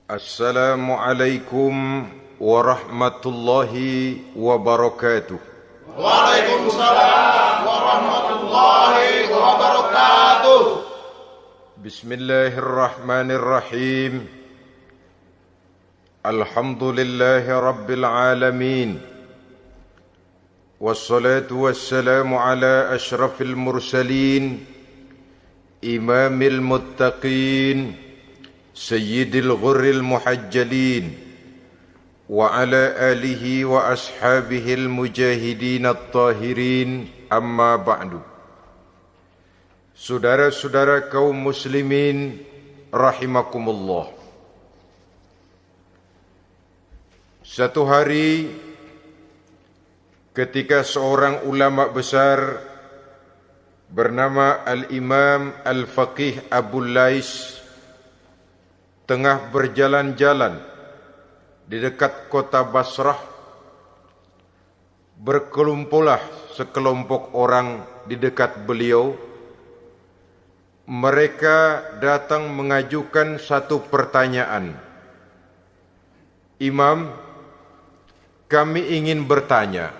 Assalamualaikum warahmatullahi wabarakatuh. Waalaikumsalam warahmatullahi wabarakatuh. Bismillahirrahmanirrahim. Alhamdulillahi rabbil alamin. Wassalatu wassalamu ala ashrafil mursalin, imamil muttaqin, sayyidil ghurril muhajjalin, wa ala alihi wa ashabihil mujahidin at-tahirin, amma ba'du. Saudara-saudara kaum muslimin rahimakumullah. Satu hari ketika seorang ulama besar bernama Al-Imam Al-Faqih Abu Lais tengah berjalan-jalan di dekat kota Basrah, berkelumpulah sekelompok orang di dekat beliau. Mereka datang mengajukan satu pertanyaan. Imam, kami ingin bertanya.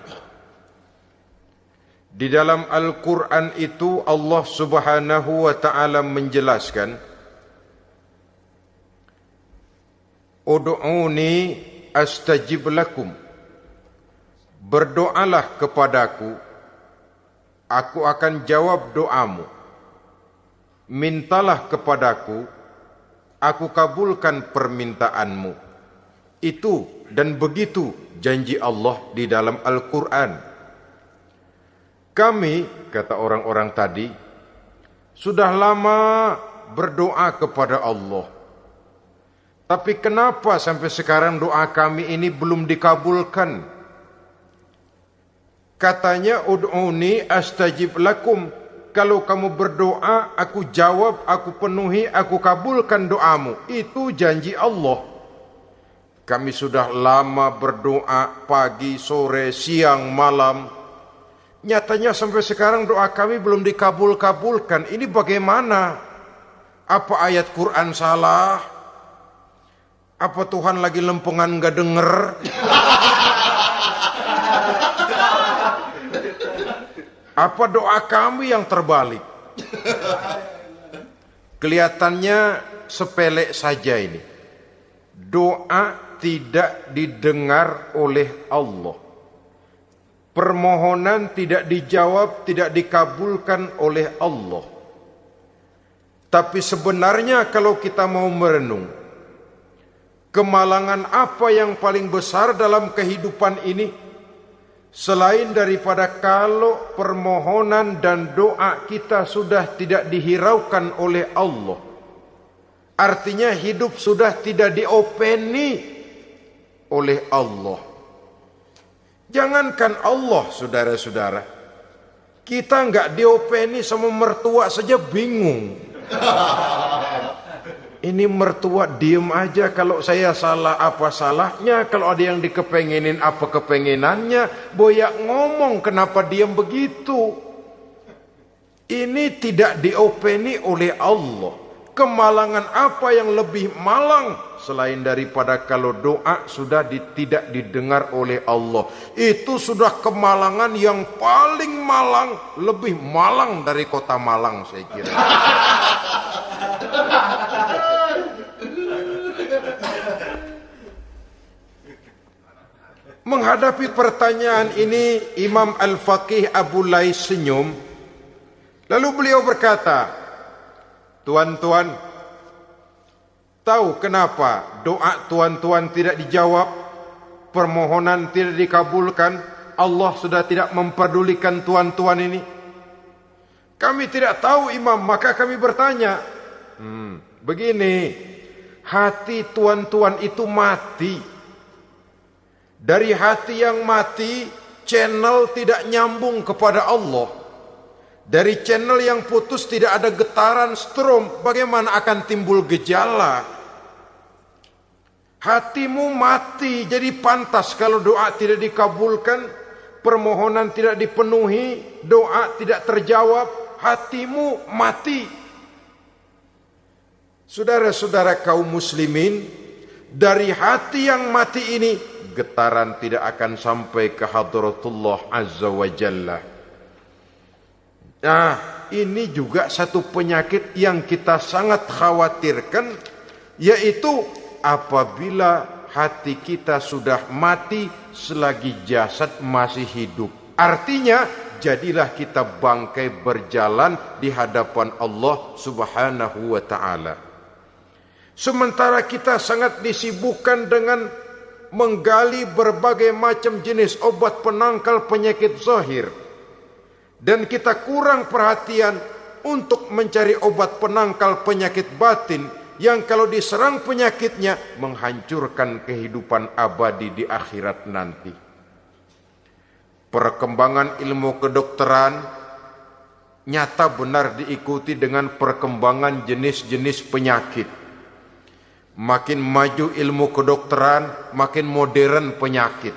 Di dalam Al-Quran itu Allah Subhanahu wa ta'ala menjelaskan, Ud'uni astajib lakum. Berdoalah kepadaku, aku akan jawab doamu. Mintalah kepadaku, aku kabulkan permintaanmu. Itu dan begitu janji Allah di dalam Al-Quran. Kami, kata orang-orang tadi, sudah lama berdoa kepada Allah. Tapi kenapa sampai sekarang doa kami ini belum dikabulkan? Katanya, ud'uni astajib lakum. Kalau kamu berdoa, aku jawab, aku penuhi, aku kabulkan doamu. Itu janji Allah. Kami sudah lama berdoa pagi, sore, siang, malam. Nyatanya sampai sekarang doa kami belum dikabulkan. Ini bagaimana? Apa ayat Quran salah? Apa Tuhan lagi lempengan gak denger? Apa doa kami yang terbalik? Kelihatannya sepele saja ini. Doa tidak didengar oleh Allah. Permohonan tidak dijawab, tidak dikabulkan oleh Allah. Tapi sebenarnya kalau kita mau merenung, kemalangan apa yang paling besar dalam kehidupan ini selain daripada kalau permohonan dan doa kita sudah tidak dihiraukan oleh Allah. Artinya hidup sudah tidak diopeni oleh Allah. Jangankan Allah, saudara-saudara, kita enggak diopeni sama mertua saja bingung. Ini mertua diem aja, kalau saya salah apa salahnya, kalau ada yang dikepengenin apa kepengenannya, boyak ngomong kenapa diem begitu. Ini tidak diopeni oleh Allah. Kemalangan apa yang lebih malang selain daripada kalau doa sudah tidak didengar oleh Allah. Itu sudah kemalangan yang paling malang, lebih malang dari kota Malang saya kira. Menghadapi pertanyaan ini, Imam Al-Faqih Abu Lais senyum. Lalu beliau berkata, tuan-tuan, tahu kenapa doa tuan-tuan tidak dijawab, permohonan tidak dikabulkan, Allah sudah tidak memperdulikan tuan-tuan ini? Kami tidak tahu, Imam, maka kami bertanya. Begini, hati tuan-tuan itu mati. Dari hati yang mati, channel tidak nyambung kepada Allah. Dari channel yang putus tidak ada getaran strom, bagaimana akan timbul gejala? Hatimu mati, jadi pantas kalau doa tidak dikabulkan, permohonan tidak dipenuhi, doa tidak terjawab, hatimu mati. Saudara-saudara kaum muslimin, dari hati yang mati ini, getaran tidak akan sampai ke hadratullah azza wa jalla. Nah, ini juga satu penyakit yang kita sangat khawatirkan, yaitu apabila hati kita sudah mati selagi jasad masih hidup. Artinya, jadilah kita bangkai berjalan di hadapan Allah Subhanahu wa ta'ala. Sementara kita sangat disibukkan dengan menggali berbagai macam jenis obat penangkal penyakit zahir, dan kita kurang perhatian untuk mencari obat penangkal penyakit batin yang kalau diserang penyakitnya menghancurkan kehidupan abadi di akhirat nanti. Perkembangan ilmu kedokteran nyata benar diikuti dengan perkembangan jenis-jenis penyakit. Makin maju ilmu kedokteran, makin modern penyakit.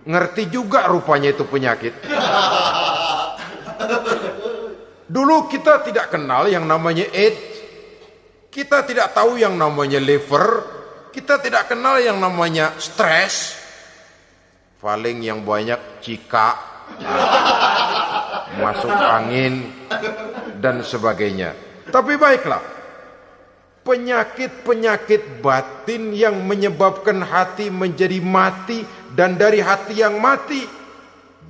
Ngerti juga rupanya itu penyakit. Dulu kita tidak kenal yang namanya AIDS. Kita tidak tahu yang namanya liver. Kita tidak kenal yang namanya stres. Paling yang banyak cika, masuk angin, dan sebagainya. Tapi baiklah, penyakit-penyakit batin yang menyebabkan hati menjadi mati, dan dari hati yang mati,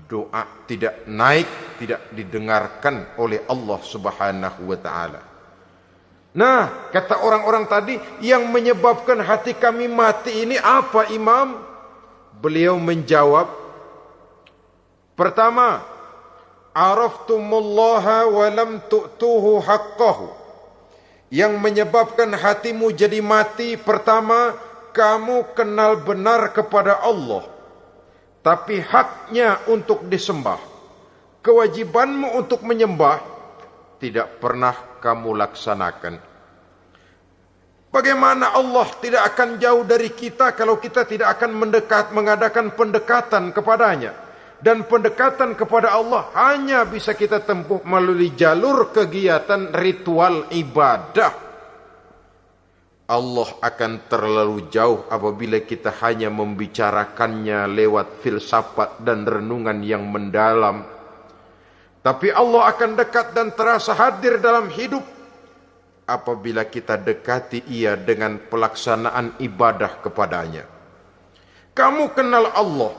doa tidak naik, tidak didengarkan oleh Allah Subhanahu wa ta'ala. Nah, kata orang-orang tadi, yang menyebabkan hati kami mati ini apa, Imam? Beliau menjawab, pertama, araftumullaha wa lam tu'tuhu haqqahu. Yang menyebabkan hatimu jadi mati, pertama, kamu kenal benar kepada Allah, tapi haknya untuk disembah, kewajibanmu untuk menyembah, tidak pernah kamu laksanakan. Bagaimana Allah tidak akan jauh dari kita kalau kita tidak akan mengadakan pendekatan kepadanya. Dan pendekatan kepada Allah hanya bisa kita tempuh melalui jalur kegiatan ritual ibadah. Allah akan terlalu jauh apabila kita hanya membicarakannya lewat filsafat dan renungan yang mendalam. Tapi Allah akan dekat dan terasa hadir dalam hidup apabila kita dekati ia dengan pelaksanaan ibadah kepadanya. Kamu kenal Allah,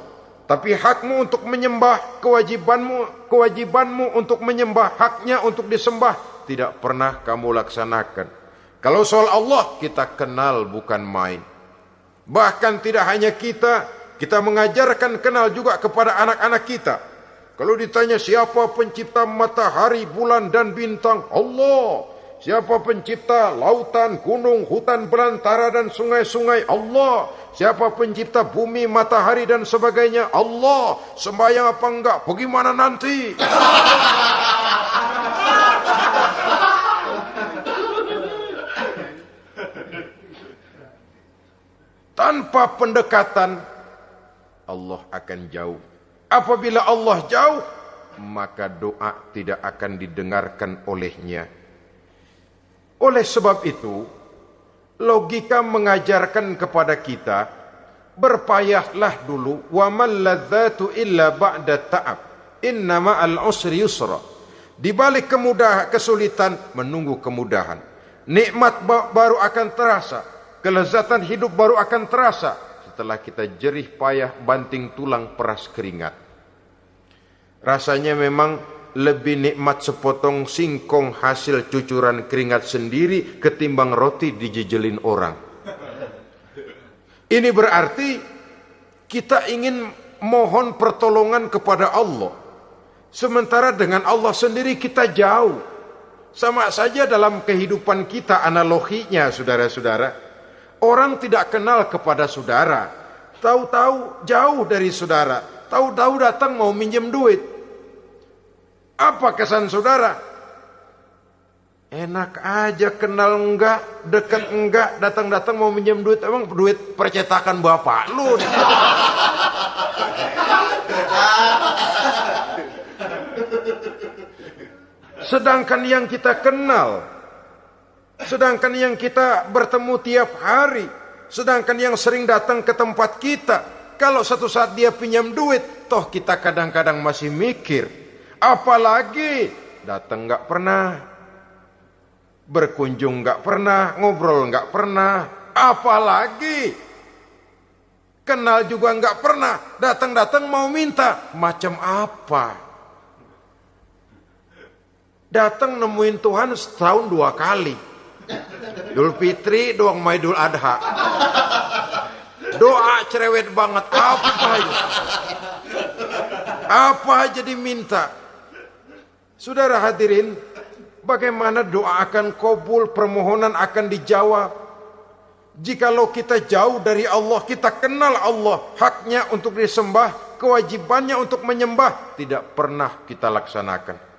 tapi hakmu untuk menyembah, kewajibanmu untuk menyembah, haknya untuk disembah, tidak pernah kamu laksanakan. Kalau soal Allah, kita kenal bukan main. Bahkan tidak hanya kita mengajarkan kenal juga kepada anak-anak kita. Kalau ditanya siapa pencipta matahari, bulan dan bintang, Allah. Siapa pencipta lautan, gunung, hutan belantara dan sungai-sungai? Allah. Siapa pencipta bumi, matahari dan sebagainya? Allah. Sembahyang apa enggak? Bagaimana nanti? Tanpa pendekatan, Allah akan jauh. Apabila Allah jauh, maka doa tidak akan didengarkan olehnya. Oleh sebab itu, logika mengajarkan kepada kita, berpayahlah dulu, wa man ladzatu illa ba'da ta'ab, inna ma'al usri yusra. Di balik kesulitan menunggu kemudahan. Nikmat baru akan terasa, kelezatan hidup baru akan terasa setelah kita jerih payah banting tulang peras keringat. Rasanya memang lebih nikmat sepotong singkong hasil cucuran keringat sendiri ketimbang roti dijejelin orang. Ini berarti kita ingin mohon pertolongan kepada Allah, sementara dengan Allah sendiri kita jauh. Sama saja dalam kehidupan kita analoginya, saudara-saudara. Orang tidak kenal kepada saudara, tahu-tahu jauh dari saudara, tahu-tahu datang mau minjem duit. Apa kesan saudara? Enak aja, kenal enggak, dekat enggak, datang-datang mau minjem duit. Emang duit percetakan bapak lu? Sedangkan yang kita kenal, sedangkan yang kita bertemu tiap hari, Sedangkan yang sering datang ke tempat kita, kalau satu saat dia pinjam duit, toh kita kadang-kadang masih mikir. Apalagi datang nggak pernah, berkunjung nggak pernah, ngobrol nggak pernah, apalagi kenal juga nggak pernah, datang-datang mau minta. Macam apa? Datang nemuin Tuhan setahun 2 kali. Idul Fitri doang sama Idul Adha. Doa cerewet banget. Apa aja diminta. Saudara hadirin, bagaimana doa akan kabul, permohonan akan dijawab? Jikalau kita jauh dari Allah, kita kenal Allah, haknya untuk disembah, kewajibannya untuk menyembah, tidak pernah kita laksanakan.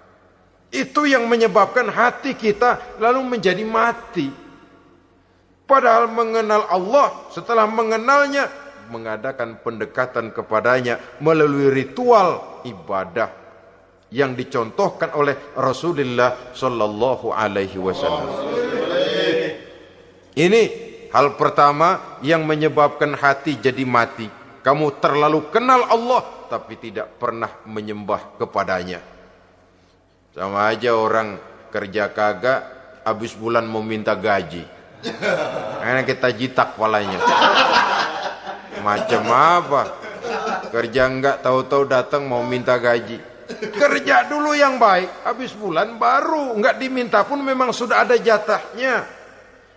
Itu yang menyebabkan hati kita lalu menjadi mati. Padahal mengenal Allah, setelah mengenalnya, mengadakan pendekatan kepadanya melalui ritual ibadah yang dicontohkan oleh Rasulullah Sallallahu Alaihi Wasallam. Ini hal pertama yang menyebabkan hati jadi mati. Kamu terlalu kenal Allah tapi tidak pernah menyembah kepadanya. Sama aja orang kerja kagak, habis bulan mau minta gaji. Karena kita jitak palanya. Macam apa? Kerja enggak, tahu-tahu datang mau minta gaji. Kerja dulu yang baik, habis bulan baru. Enggak diminta pun memang sudah ada jatahnya.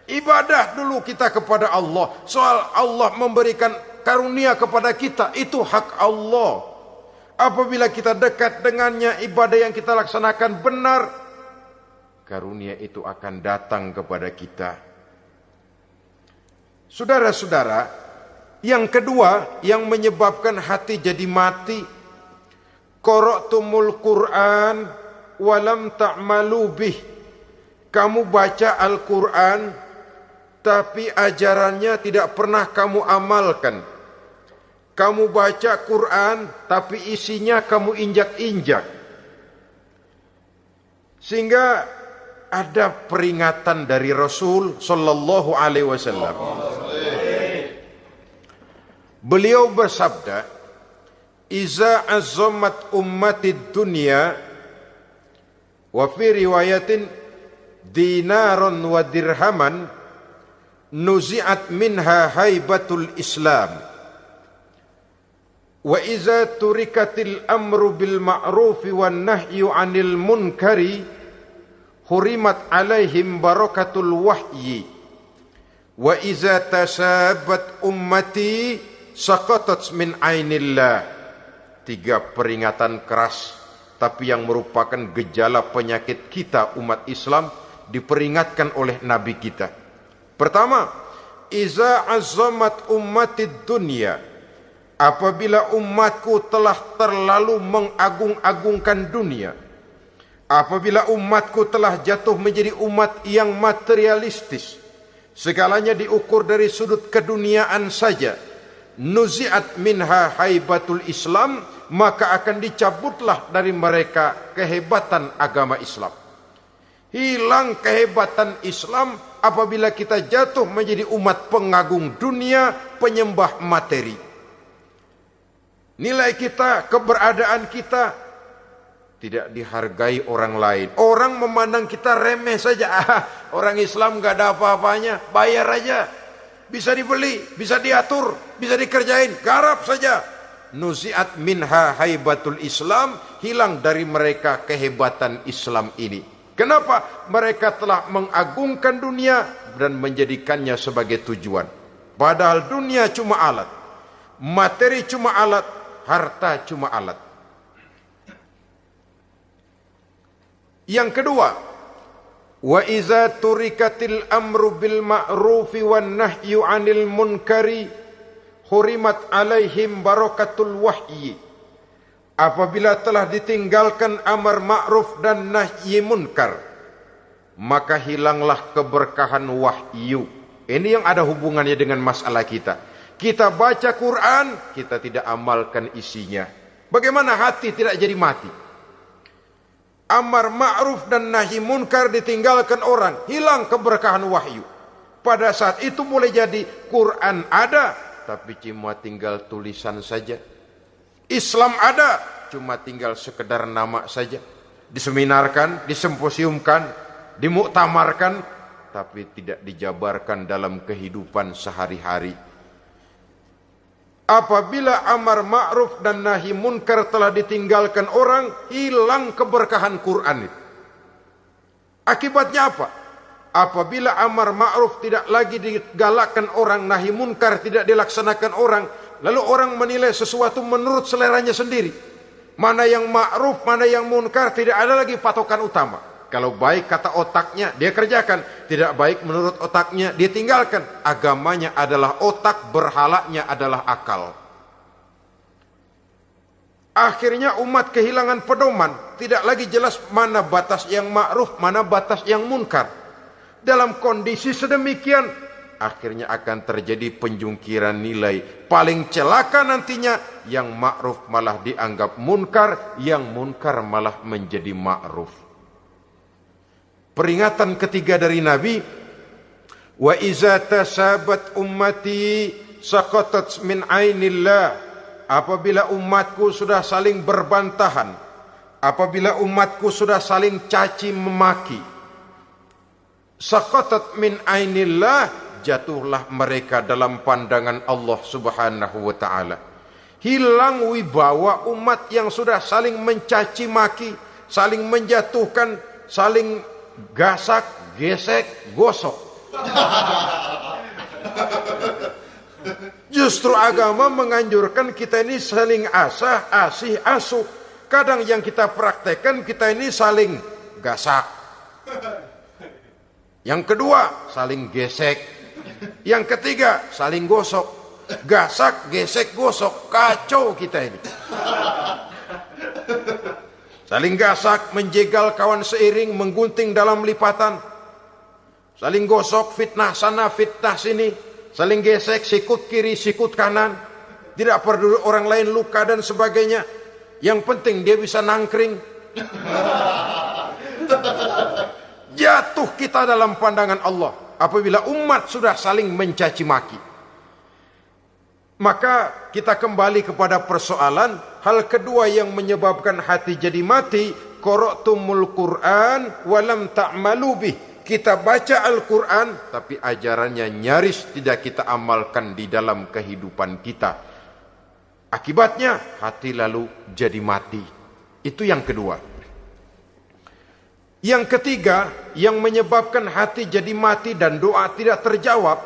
Ibadah dulu kita kepada Allah. Soal Allah memberikan karunia kepada kita, itu hak Allah. Apabila kita dekat dengannya, ibadah yang kita laksanakan benar, karunia itu akan datang kepada kita. Saudara-saudara, yang kedua yang menyebabkan hati jadi mati, qara'tumul Qur'an walam ta'malu bih. Kamu baca Al-Qur'an tapi ajarannya tidak pernah kamu amalkan. Kamu baca Quran tapi isinya kamu injak-injak. Sehingga ada peringatan dari Rasul Sallallahu Alaihi Wasallam. Beliau bersabda, "Iza azzamat ummatid dunya wa fi riwayatin dinaron wa dirhaman nuzi'at minha haibatul Islam. Wa iza turikatil amru bil ma'rufi wan nahyu 'anil munkari hurimat 'alaihim barakatul wahyi. Wa iza tasabat ummati saqatat min 'ainillah." 3 peringatan keras tapi yang merupakan gejala penyakit kita umat Islam diperingatkan oleh Nabi kita. Pertama, iza azzamat ummatid dunya. Apabila umatku telah terlalu mengagung-agungkan dunia, apabila umatku telah jatuh menjadi umat yang materialistis, segalanya diukur dari sudut keduniaan saja, nuzi'at minha haibatul Islam, maka akan dicabutlah dari mereka kehebatan agama Islam. Hilang kehebatan Islam apabila kita jatuh menjadi umat pengagung dunia, penyembah materi. Nilai kita, keberadaan kita tidak dihargai orang lain. Orang memandang kita remeh saja. Orang Islam gak ada apa-apanya, bayar aja. Bisa dibeli, bisa diatur, bisa dikerjain, garap saja. Nuzi'at minha haibatul Islam, hilang dari mereka kehebatan Islam ini. Kenapa? Mereka telah mengagungkan dunia dan menjadikannya sebagai tujuan. Padahal dunia cuma alat, materi cuma alat, harta cuma alat. Yang kedua, wa iza turikatil amru bil ma'rufi wan nahyu 'anil munkari hurimat 'alaihim barakatul wahyi. Apabila telah ditinggalkan amar ma'ruf dan nahi munkar, maka hilanglah keberkahan wahyu. Ini yang ada hubungannya dengan masalah kita. Kita baca Quran, kita tidak amalkan isinya. Bagaimana hati tidak jadi mati? Amar ma'ruf dan nahi munkar ditinggalkan orang, hilang keberkahan wahyu. Pada saat itu boleh jadi Quran ada, tapi cuma tinggal tulisan saja. Islam ada, cuma tinggal sekedar nama saja. Diseminarkan, disimposiumkan, dimuktamarkan, tapi tidak dijabarkan dalam kehidupan sehari-hari. Apabila amar ma'ruf dan nahi munkar telah ditinggalkan orang, hilang keberkahan Quran itu. Akibatnya apa? Apabila amar ma'ruf tidak lagi digalakkan orang, nahi munkar tidak dilaksanakan orang, lalu orang menilai sesuatu menurut seleranya sendiri. Mana yang ma'ruf, mana yang munkar, tidak ada lagi patokan utama. Kalau baik kata otaknya, dia kerjakan. Tidak baik menurut otaknya, dia tinggalkan. Agamanya adalah otak, berhalanya adalah akal. Akhirnya umat kehilangan pedoman. Tidak lagi jelas mana batas yang ma'ruf, mana batas yang munkar. Dalam kondisi sedemikian, akhirnya akan terjadi penjungkiran nilai. Paling celaka nantinya, yang ma'ruf malah dianggap munkar, yang munkar malah menjadi ma'ruf. Peringatan ketiga dari Nabi, wa iza tasabat ummati saqatat min ainillah. Apabila umatku sudah saling berbantahan, apabila umatku sudah saling caci memaki, saqatat min ainillah, jatuhlah mereka dalam pandangan Allah Subhanahu wa taala. Hilang wibawa umat yang sudah saling mencaci maki, saling menjatuhkan, saling gasak, gesek, gosok. Justru agama menganjurkan kita ini saling asah, asih, asuh. Kadang yang kita praktekkan, kita ini saling gasak. Yang kedua, saling gesek. Yang ketiga, saling gosok. Gasak, gesek, gosok. Kacau kita ini. Saling gasak, menjegal kawan seiring, menggunting dalam lipatan. Saling gosok, fitnah sana, fitnah sini. Saling gesek, sikut kiri, sikut kanan. Tidak peduli orang lain luka dan sebagainya. Yang penting dia bisa nangkring. Jatuh kita dalam pandangan Allah apabila umat sudah saling mencaci maki. Maka kita kembali kepada persoalan. Hal kedua yang menyebabkan hati jadi mati, qara'tumul Qur'an walam ta'malu bih. Kita baca Al-Quran, tapi ajarannya nyaris tidak kita amalkan di dalam kehidupan kita. Akibatnya, hati lalu jadi mati. Itu yang kedua. Yang ketiga, yang menyebabkan hati jadi mati dan doa tidak terjawab.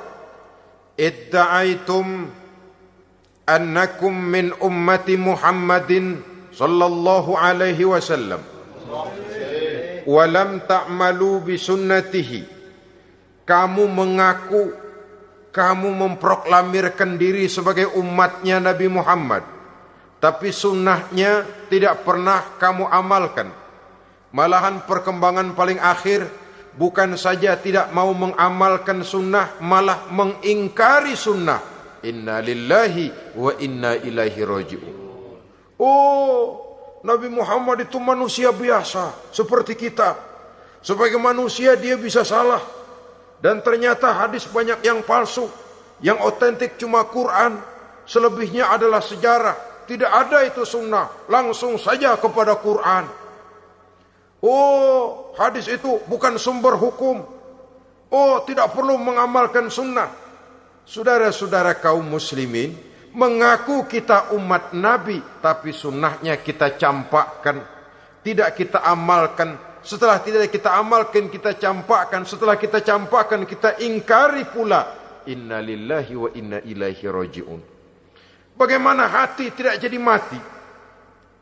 Idda'aitum annakum min ummati Muhammadin sallallahu alaihi wasallam. Walam ta'malu bisunnatihi. Kamu mengaku, kamu memproklamirkan diri sebagai umatnya Nabi Muhammad, tapi sunnahnya tidak pernah kamu amalkan. Malahan perkembangan paling akhir, bukan saja tidak mau mengamalkan sunnah, malah mengingkari sunnah. Inna lillahi wa inna ilaihi raji'un. Nabi Muhammad itu manusia biasa seperti kita. Sebagai manusia dia bisa salah. Dan ternyata hadis banyak yang palsu. Yang otentik cuma Quran. Selebihnya adalah sejarah. Tidak ada itu sunnah. Langsung saja kepada Quran. Hadis itu bukan sumber hukum. Tidak perlu mengamalkan sunnah. Saudara-saudara kaum muslimin, mengaku kita umat Nabi, tapi sunnahnya kita campakkan, tidak kita amalkan. Setelah tidak kita amalkan, kita campakkan. Setelah kita campakkan, kita ingkari pula. Inna lillahi wa inna ilaihi raji'un. Bagaimana hati tidak jadi mati?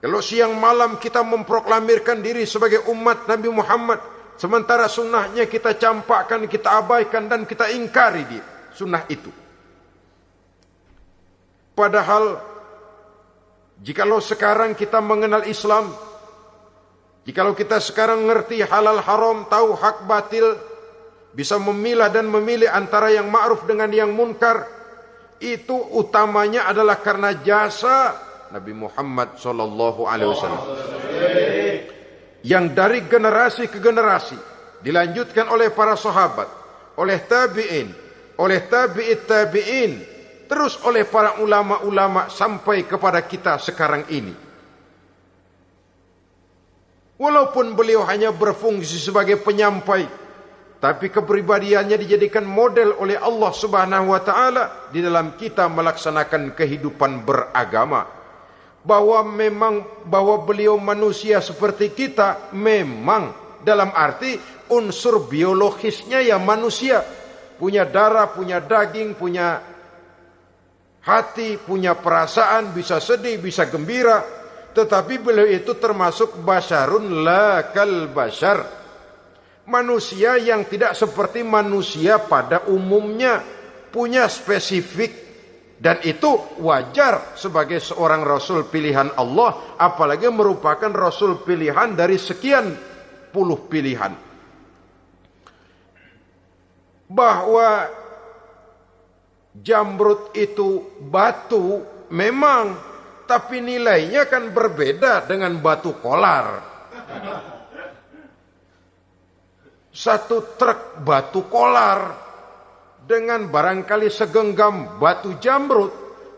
Kalau siang malam kita memproklamirkan diri sebagai umat Nabi Muhammad, sementara sunnahnya kita campakkan, kita abaikan, dan kita ingkari dia, sunnah itu. Padahal jikalau sekarang kita mengenal Islam, jikalau kita sekarang ngerti halal haram, tahu hak batil, bisa memilah dan memilih antara yang ma'ruf dengan yang munkar, itu utamanya adalah karena jasa Nabi Muhammad SAW, yang dari generasi ke generasi dilanjutkan oleh para sahabat, oleh tabi'in, oleh tabi'it tabi'in, terus oleh para ulama-ulama sampai kepada kita sekarang ini. Walaupun beliau hanya berfungsi sebagai penyampai, tapi kepribadiannya dijadikan model oleh Allah Subhanahu wa taala di dalam kita melaksanakan kehidupan beragama. Bahwa beliau manusia seperti kita, memang dalam arti unsur biologisnya ya manusia, punya darah, punya daging, punya hati, punya perasaan, bisa sedih, bisa gembira, tetapi beliau itu termasuk basyarun la kal basyar, manusia yang tidak seperti manusia pada umumnya, punya spesifik. Dan itu wajar sebagai seorang Rasul pilihan Allah, apalagi merupakan Rasul pilihan dari sekian puluh pilihan. Bahwa jamrud itu batu memang, tapi nilainya kan berbeda dengan batu kolar. Satu truk batu kolar dengan barangkali segenggam batu jamrud,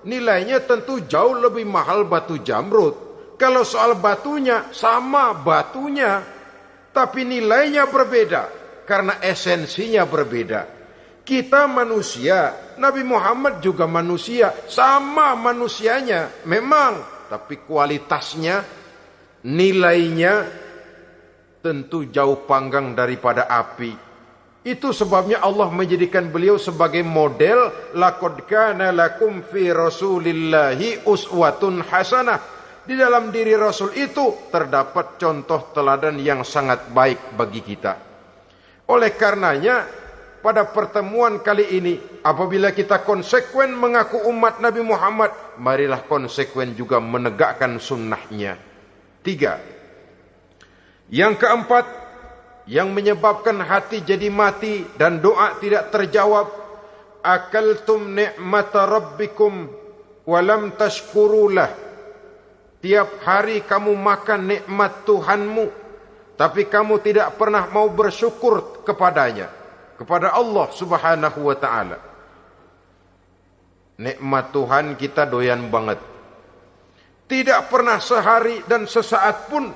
nilainya tentu jauh lebih mahal batu jamrud. Kalau soal batunya, sama batunya, tapi nilainya berbeda karena esensinya berbeda. Kita manusia, Nabi Muhammad juga manusia, sama manusianya memang, tapi kualitasnya, nilainya tentu jauh panggang daripada api. Itu sebabnya Allah menjadikan beliau sebagai model. Laqad kana lakum fi rasulillahi uswatun hasanah. Di dalam diri Rasul itu terdapat contoh teladan yang sangat baik bagi kita. Oleh karenanya, pada pertemuan kali ini, apabila kita konsekuen mengaku umat Nabi Muhammad, marilah konsekuen juga menegakkan sunnahnya. 3. Yang keempat, yang menyebabkan hati jadi mati dan doa tidak terjawab, akaltum ni'mata rabbikum walam tashkurulah. Tiap hari kamu makan nikmat Tuhanmu, tapi kamu tidak pernah mau bersyukur kepadanya, kepada Allah Subhanahu wa ta'ala. Nikmat Tuhan kita doyan banget, tidak pernah sehari dan sesaat pun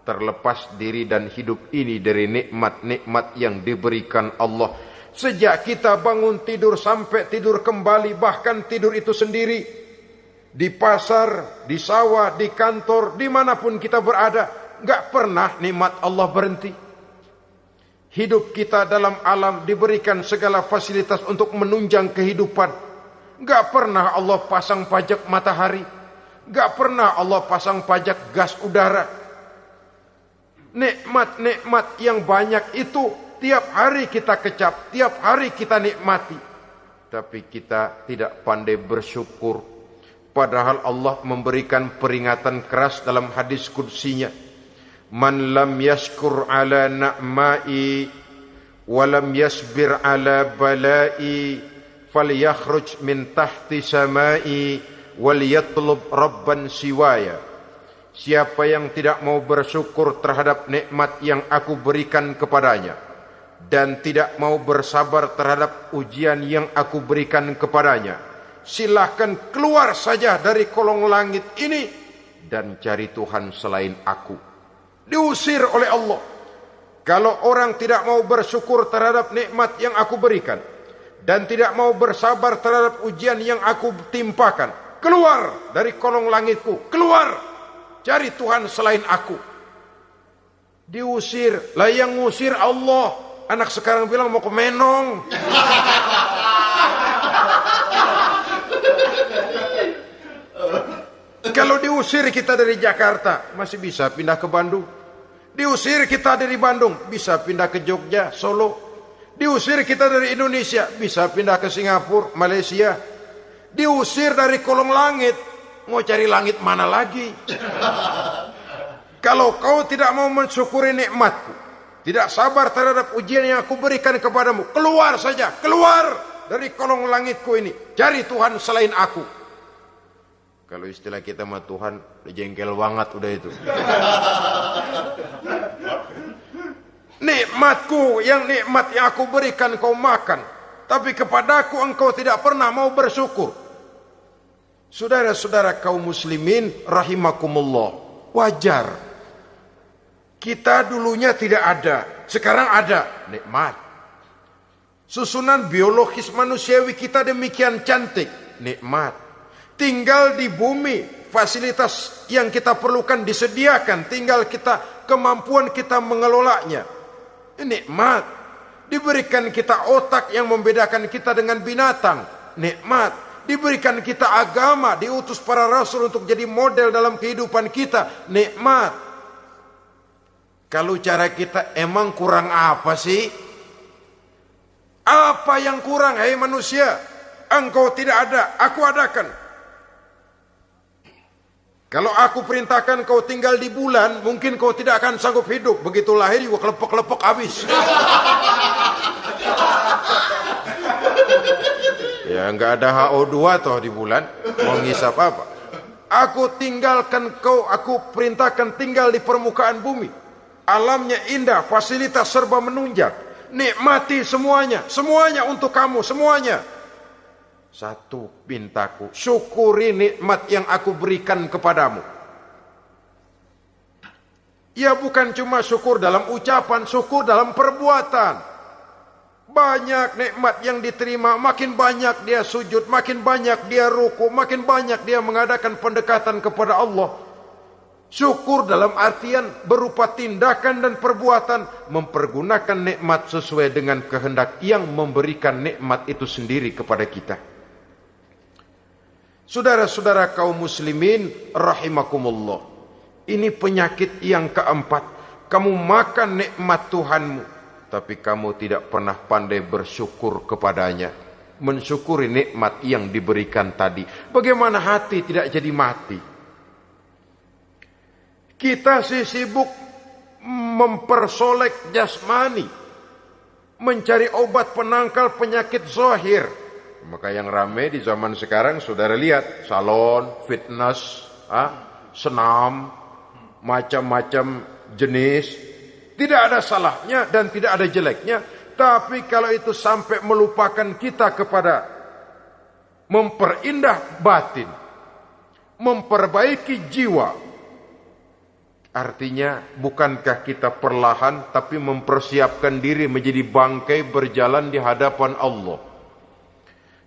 terlepas diri dan hidup ini dari nikmat-nikmat yang diberikan Allah. Sejak kita bangun tidur sampai tidur kembali, bahkan tidur itu sendiri, di pasar, di sawah, di kantor, dimanapun kita berada, gak pernah nikmat Allah berhenti. Hidup kita dalam alam diberikan segala fasilitas untuk menunjang kehidupan. Gak pernah Allah pasang pajak matahari, gak pernah Allah pasang pajak gas udara. Nikmat-nikmat yang banyak itu tiap hari kita kecap, tiap hari kita nikmati. Tapi kita tidak pandai bersyukur. Padahal Allah memberikan peringatan keras dalam hadis qudsinya. Man lam yashkur ala na'mai wa lam yasbir ala balai falyakhruj min tahti samai wal yatlub rabban siwaya. Siapa yang tidak mau bersyukur terhadap nikmat yang aku berikan kepadanya dan tidak mau bersabar terhadap ujian yang aku berikan kepadanya, silahkan keluar saja dari kolong langit ini dan cari Tuhan selain aku. Diusir oleh Allah. Kalau orang tidak mau bersyukur terhadap nikmat yang aku berikan dan tidak mau bersabar terhadap ujian yang aku timpakan, keluar dari kolong langitku, keluar, cari Tuhan selain aku. Diusir. Lah yang ngusir Allah. Anak sekarang bilang mau ke Menong. Kalau diusir kita dari Jakarta, masih bisa pindah ke Bandung. Diusir kita dari Bandung, bisa pindah ke Jogja, Solo. Diusir kita dari Indonesia, bisa pindah ke Singapura, Malaysia. Diusir dari kolong langit, mau cari langit mana lagi? Kalau kau tidak mau mensyukuri nikmatku, tidak sabar terhadap ujian yang aku berikan kepadamu, keluar saja, keluar dari kolong langitku ini, cari Tuhan selain aku. Kalau istilah kita mah Tuhan jengkel banget udah itu. Nikmatku, yang nikmat yang aku berikan kau makan, tapi kepadaku engkau tidak pernah mau bersyukur. Saudara-saudara kaum muslimin rahimakumullah, wajar. Kita dulunya tidak ada, sekarang ada, nikmat. Susunan biologis manusiawi kita demikian cantik, nikmat. Tinggal di bumi, fasilitas yang kita perlukan disediakan, tinggal kemampuan kita mengelolanya. Nikmat. Diberikan kita otak yang membedakan kita dengan binatang, nikmat. Diberikan kita agama, diutus para rasul untuk jadi model dalam kehidupan kita, nikmat. Kalau cara kita emang kurang apa sih? Apa yang kurang, hai manusia? Engkau tidak ada, aku adakan. Kalau aku perintahkan kau tinggal di bulan, mungkin kau tidak akan sanggup hidup. Begitu lahir juga kelepek-kelepek habis. Ya enggak ada HO2 toh di bulan, mau ngisap apa? Aku perintahkan tinggal di permukaan bumi. Alamnya indah, fasilitas serba menunjang. Nikmati semuanya, semuanya untuk kamu, semuanya. Satu pintaku, syukuri nikmat yang aku berikan kepadamu. Ya bukan cuma syukur dalam ucapan, syukur dalam perbuatan. Banyak nikmat yang diterima, makin banyak dia sujud, makin banyak dia ruku, makin banyak dia mengadakan pendekatan kepada Allah. Syukur dalam artian berupa tindakan dan perbuatan, mempergunakan nikmat sesuai dengan kehendak yang memberikan nikmat itu sendiri kepada kita. Saudara-saudara kaum muslimin rahimakumullah, ini penyakit yang keempat. Kamu makan nikmat Tuhanmu, tapi kamu tidak pernah pandai bersyukur kepadanya, mensyukuri nikmat yang diberikan tadi. Bagaimana hati tidak jadi mati? Kita sibuk mempersolek jasmani, mencari obat penangkal penyakit zahir. Maka yang ramai di zaman sekarang, saudara lihat, salon, fitness, senam, macam-macam jenis. Tidak ada salahnya dan tidak ada jeleknya. Tapi kalau itu sampai melupakan kita kepada memperindah batin, memperbaiki jiwa, artinya bukankah kita perlahan tapi mempersiapkan diri menjadi bangkai berjalan di hadapan Allah.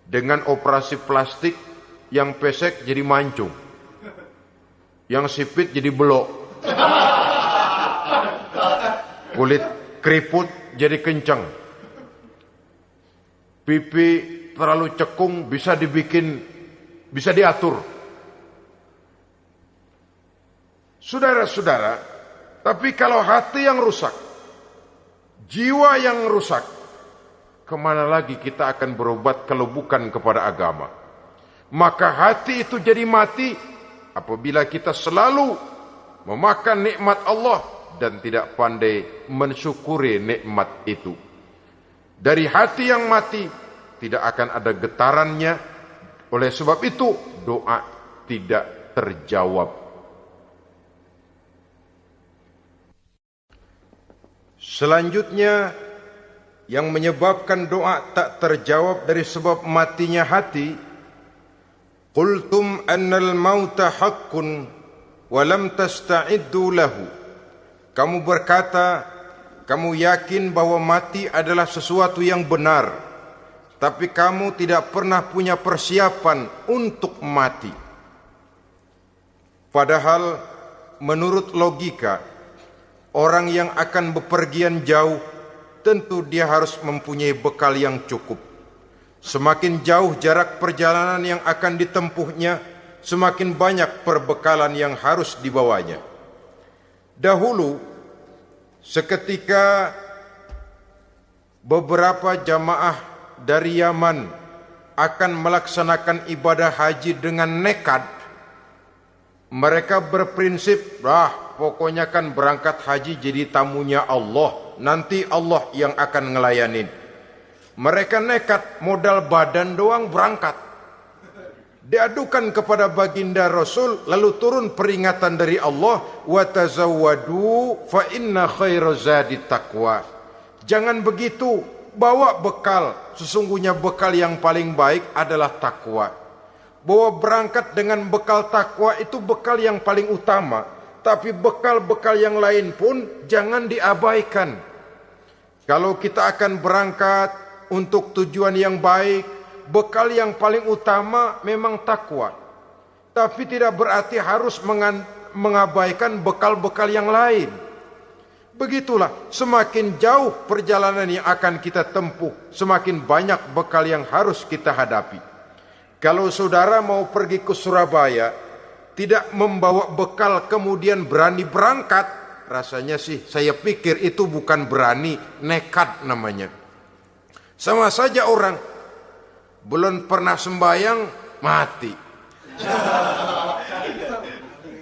Dengan operasi plastik, yang pesek jadi mancung, yang sipit jadi belok, kulit keriput jadi kencang, pipi terlalu cekung bisa diatur. Saudara-saudara, tapi kalau hati yang rusak, jiwa yang rusak, kemana lagi kita akan berobat kalau bukan kepada agama? Maka hati itu jadi mati apabila kita selalu memakan nikmat Allah dan tidak pandai mensyukuri nikmat itu. Dari hati yang mati tidak akan ada getarannya. Oleh sebab itu doa tidak terjawab. Selanjutnya, yang menyebabkan doa tak terjawab dari sebab matinya hati, qultum annal mauta haqqun wa lam tasta'iddu lahu. Kamu berkata, kamu yakin bahwa mati adalah sesuatu yang benar, tapi kamu tidak pernah punya persiapan untuk mati. Padahal menurut logika, orang yang akan bepergian jauh tentu dia harus mempunyai bekal yang cukup. Semakin jauh jarak perjalanan yang akan ditempuhnya, semakin banyak perbekalan yang harus dibawanya. Dahulu, seketika beberapa jamaah dari Yaman akan melaksanakan ibadah haji dengan nekat, mereka berprinsip, pokoknya kan berangkat haji jadi tamunya Allah, nanti Allah yang akan ngelayanin. Mereka nekat, modal badan doang berangkat. Diadukan kepada baginda Rasul, lalu turun peringatan dari Allah, wa tazawwadu fa inna khairaz zadi taqwa. Jangan begitu, bawa bekal. Sesungguhnya bekal yang paling baik adalah takwa. Bahwa berangkat dengan bekal takwa itu bekal yang paling utama. Tapi bekal-bekal yang lain pun jangan diabaikan. Kalau kita akan berangkat untuk tujuan yang baik, bekal yang paling utama memang takwa. Tapi tidak berarti harus mengabaikan bekal-bekal yang lain. Begitulah, semakin jauh perjalanan yang akan kita tempuh, semakin banyak bekal yang harus kita hadapi. Kalau saudara mau pergi ke Surabaya, tidak membawa bekal kemudian berani berangkat, rasanya sih saya pikir itu bukan berani, nekat namanya. Sama saja orang belum pernah sembahyang mati.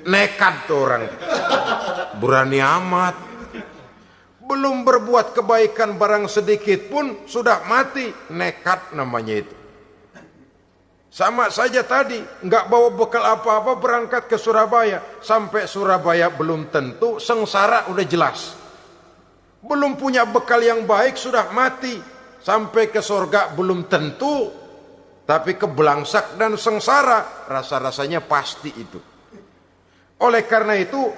Nekat tuh orang. Berani amat. Belum berbuat kebaikan barang sedikit pun sudah mati. Nekat namanya itu. Sama saja tadi, nggak bawa bekal apa-apa berangkat ke Surabaya. Sampai Surabaya belum tentu, sengsara udah jelas. Belum punya bekal yang baik sudah mati. Sampai ke surga belum tentu, tapi kebelangsak dan sengsara rasa-rasanya pasti itu. Oleh karena itu,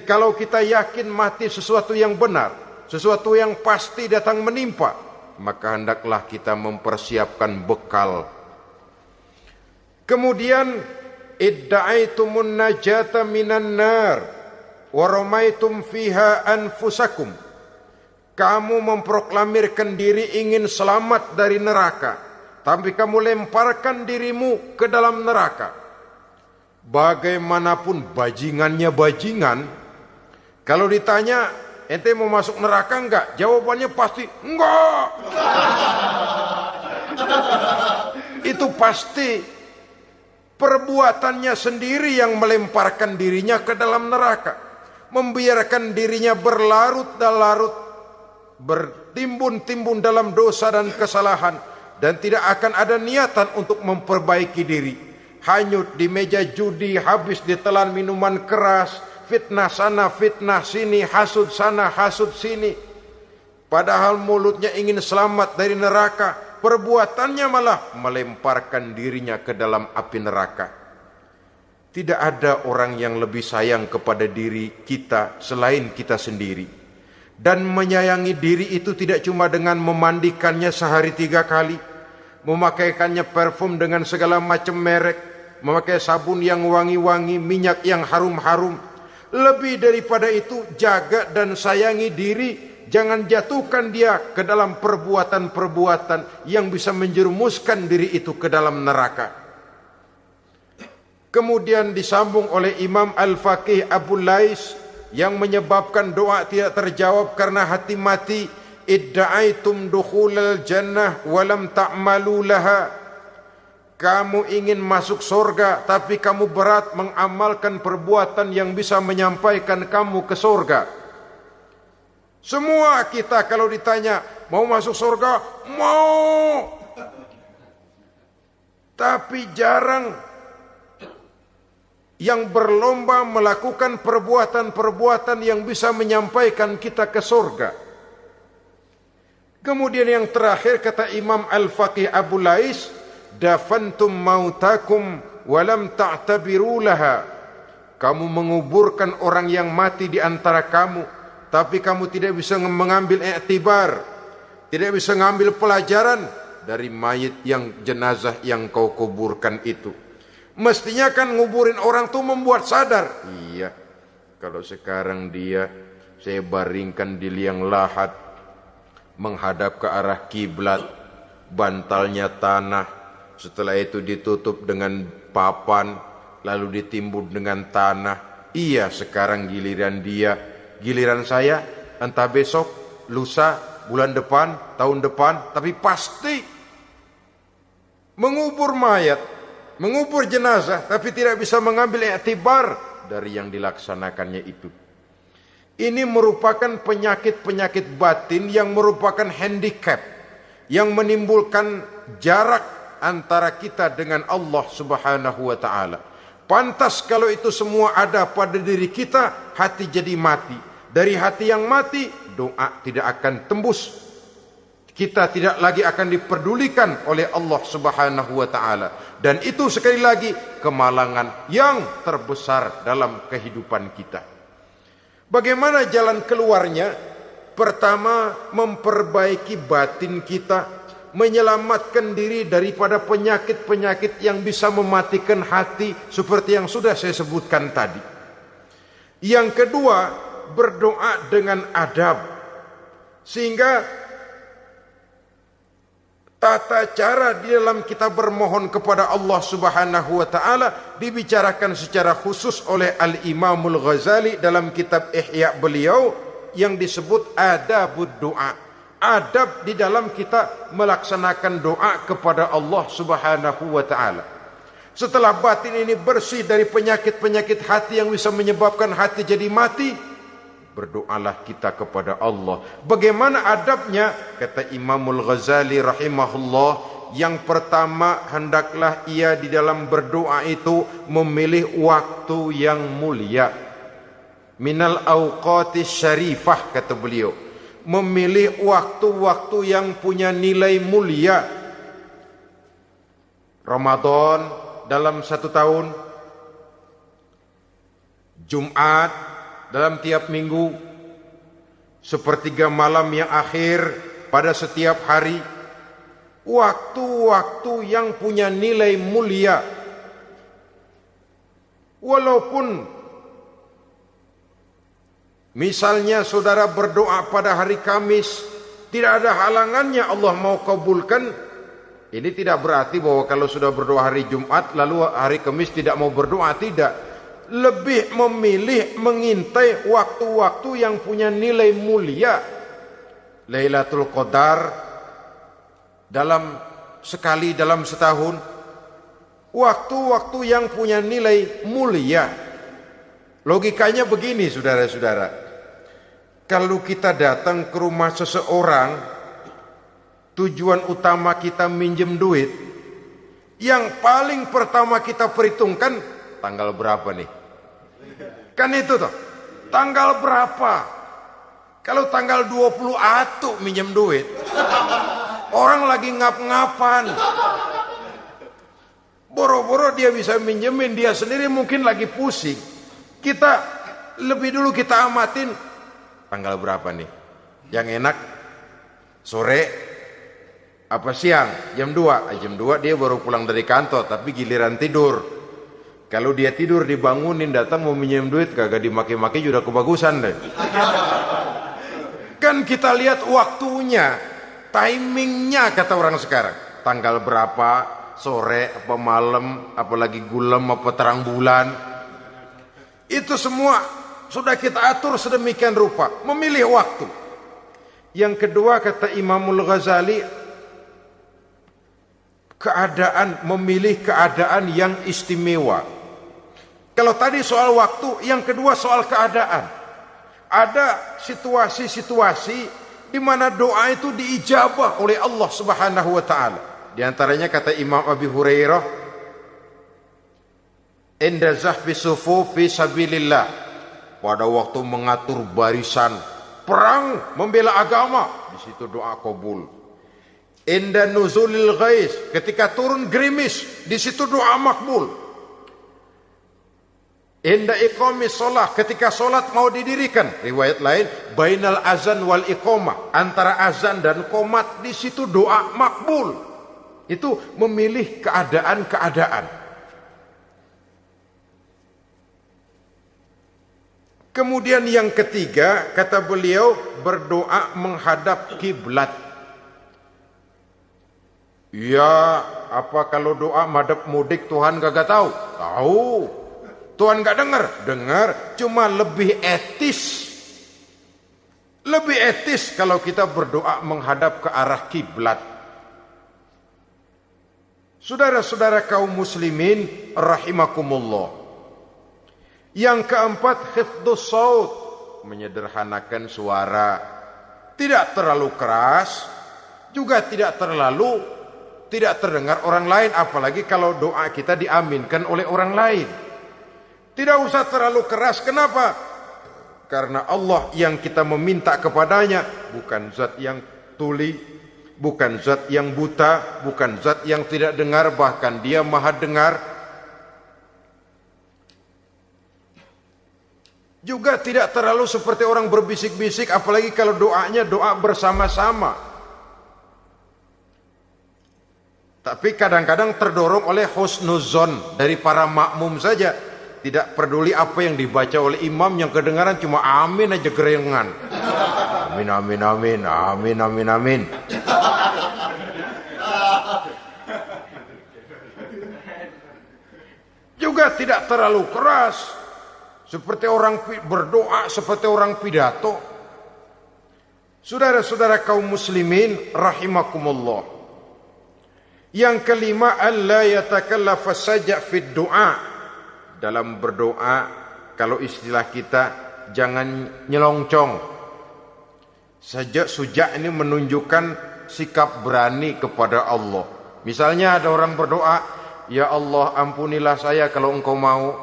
kalau kita yakin mati sesuatu yang benar, sesuatu yang pasti datang menimpa, maka hendaklah kita mempersiapkan bekal. Kemudian, idda'aitumun najata minan nar wa ramaitum fiha anfusakum. Kamu memproklamirkan diri ingin selamat dari neraka, tapi kamu lemparkan dirimu ke dalam neraka. Bagaimanapun bajingannya bajingan, kalau ditanya, ente mau masuk neraka enggak? Jawabannya pasti enggak. Itu pasti perbuatannya sendiri yang melemparkan dirinya ke dalam neraka, membiarkan dirinya berlarut-larut, bertimbun-timbun dalam dosa dan kesalahan, dan tidak akan ada niatan untuk memperbaiki diri. Hanyut di meja judi, habis ditelan minuman keras, fitnah sana, fitnah sini, hasud sana, hasud sini. Padahal mulutnya ingin selamat dari neraka, perbuatannya malah melemparkan dirinya ke dalam api neraka. Tidak ada orang yang lebih sayang kepada diri kita selain kita sendiri. Dan menyayangi diri itu tidak cuma dengan memandikannya sehari 3 kali, memakaikannya parfum dengan segala macam merek, memakai sabun yang wangi-wangi, minyak yang harum-harum. Lebih daripada itu, jaga dan sayangi diri. Jangan jatuhkan dia ke dalam perbuatan-perbuatan yang bisa menjerumuskan diri itu ke dalam neraka. Kemudian disambung oleh Imam Al-Faqih Abu Lais, yang menyebabkan doa tidak terjawab karena hati mati. Idda'aitum dukhulal jannah walam ta'malu laha. Kamu ingin masuk surga, tapi kamu berat mengamalkan perbuatan yang bisa menyampaikan kamu ke surga. Semua kita kalau ditanya mau masuk surga, mau. Tapi jarang yang berlomba melakukan perbuatan-perbuatan yang bisa menyampaikan kita ke surga. Kemudian yang terakhir kata Imam Al-Faqih Abu Lais, dafantum mautakum walam ta'tabiru laha. Kamu menguburkan orang yang mati di antara kamu, tapi kamu tidak bisa mengambil iktibar, tidak bisa mengambil pelajaran dari mayit yang jenazah yang kau kuburkan itu. Mestinya kan nguburin orang tuh membuat sadar. Iya, kalau sekarang dia saya baringkan di liang lahat, menghadap ke arah kiblat, bantalnya tanah, setelah itu ditutup dengan papan, lalu ditimbun dengan tanah. Iya, sekarang giliran dia, giliran saya, entah besok, lusa, bulan depan, tahun depan, tapi pasti mengubur mayat, mengubur jenazah, tapi tidak bisa mengambil iktibar dari yang dilaksanakannya itu. Ini merupakan penyakit-penyakit batin yang merupakan handicap, yang menimbulkan jarak antara kita dengan Allah Subhanahu wa ta'ala. Pantas kalau itu semua ada pada diri kita, hati jadi mati. Dari hati yang mati, doa tidak akan tembus. kita tidak lagi akan diperdulikan oleh Allah Subhanahu wa taala. Dan itu sekali lagi kemalangan yang terbesar dalam kehidupan kita. Bagaimana jalan keluarnya? Pertama, memperbaiki batin kita, menyelamatkan diri daripada penyakit-penyakit yang bisa mematikan hati seperti yang sudah saya sebutkan tadi. Yang kedua, berdoa dengan adab, sehingga tata cara di dalam kita bermohon kepada Allah Subhanahu wa taala dibicarakan secara khusus oleh Al-Imamul Ghazali dalam kitab Ihya beliau yang disebut adabud doa. Adab di dalam kita melaksanakan doa kepada Allah Subhanahu wa taala. Setelah batin ini bersih dari penyakit-penyakit hati yang bisa menyebabkan hati jadi mati, berdoalah kita kepada Allah. Bagaimana adabnya? Kata Imamul Ghazali rahimahullah, yang pertama hendaklah ia di dalam berdoa itu memilih waktu yang mulia. Minal awqatis syarifah, kata beliau. Memilih waktu-waktu yang punya nilai mulia. Ramadan dalam 1 tahun, Jumat dalam tiap minggu, sepertiga malam yang akhir pada setiap hari, waktu-waktu yang punya nilai mulia. Walaupun misalnya saudara berdoa pada hari Kamis, tidak ada halangannya Allah mau kabulkan. Ini tidak berarti bahwa kalau sudah berdoa hari Jumat lalu hari Kamis tidak mau berdoa, tidak. Lebih memilih mengintai waktu-waktu yang punya nilai mulia. Lailatul Qadar sekali dalam setahun. Waktu-waktu yang punya nilai mulia. Logikanya begini, saudara-saudara. Kalau kita datang ke rumah seseorang, tujuan utama kita minjem duit, yang paling pertama kita perhitungkan tanggal berapa nih? Kan itu toh, tanggal berapa? Kalau tanggal 20 atuh minjem duit, orang lagi ngap-ngapan, boro-boro dia bisa minjemin, dia sendiri mungkin lagi pusing. Kita lebih dulu kita amatin tanggal berapa nih? Yang enak sore apa siang? Jam 2. Jam 2 dia baru pulang dari kantor, tapi giliran tidur. Kalau dia tidur dibangunin datang mau minjem duit, kagak dimaki-maki juga kebagusan deh. Kan kita lihat waktunya, timingnya kata orang sekarang. Tanggal berapa, sore apa malam, apalagi gulem apa terang bulan. Itu semua sudah kita atur sedemikian rupa, memilih waktu. Yang kedua kata Imamul Ghazali, memilih keadaan yang istimewa. Kalau tadi soal waktu, yang kedua soal keadaan. Ada situasi-situasi di mana doa itu diijabah oleh Allah Subhanahu wa taala. Di antaranya kata Imam Abi Hurairah, "Inda zahfi sufufi sabilillah." Pada waktu mengatur barisan perang membela agama, di situ doa kabul. Inda nuzulil ghais, ketika turun gerimis, di situ doa makbul. Inda iqamis shalah, ketika salat mau didirikan, riwayat lain bainal azan wal iqamah, antara azan dan qomat, di situ doa makbul. Itu memilih keadaan-keadaan. Kemudian yang ketiga kata beliau, berdoa menghadap kiblat. Ya, apa kalau doa madhab mudik Tuhan gak tahu? Tahu. Tuhan gak dengar? Dengar. Cuma lebih etis. Lebih etis kalau kita berdoa menghadap ke arah kiblat. Saudara-saudara kaum muslimin rahimakumullah. Yang keempat, hifdzus saut, menyederhanakan suara. Tidak terlalu keras, juga tidak terdengar orang lain, apalagi kalau doa kita diaminkan oleh orang lain. Tidak usah terlalu keras. Kenapa? Karena Allah yang kita meminta kepadanya bukan zat yang tuli, bukan zat yang buta, bukan zat yang tidak dengar, bahkan dia maha dengar. Juga tidak terlalu seperti orang berbisik-bisik, apalagi kalau doanya doa bersama-sama. Tapi kadang-kadang terdorong oleh husnuzon dari para makmum saja. Tidak peduli apa yang dibaca oleh imam, yang kedengaran cuma amin aja gerengan. Amin, amin, amin, amin, amin, amin. Juga tidak terlalu keras, seperti orang berdoa, seperti orang pidato. Saudara-saudara kaum muslimin rahimakumullah. Yang kelima, alla yatakallafa saja fid du'a. Dalam berdoa, kalau istilah kita, jangan nyelongcong. Suja ini menunjukkan sikap berani kepada Allah. Misalnya ada orang berdoa, ya Allah ampunilah saya kalau engkau mau.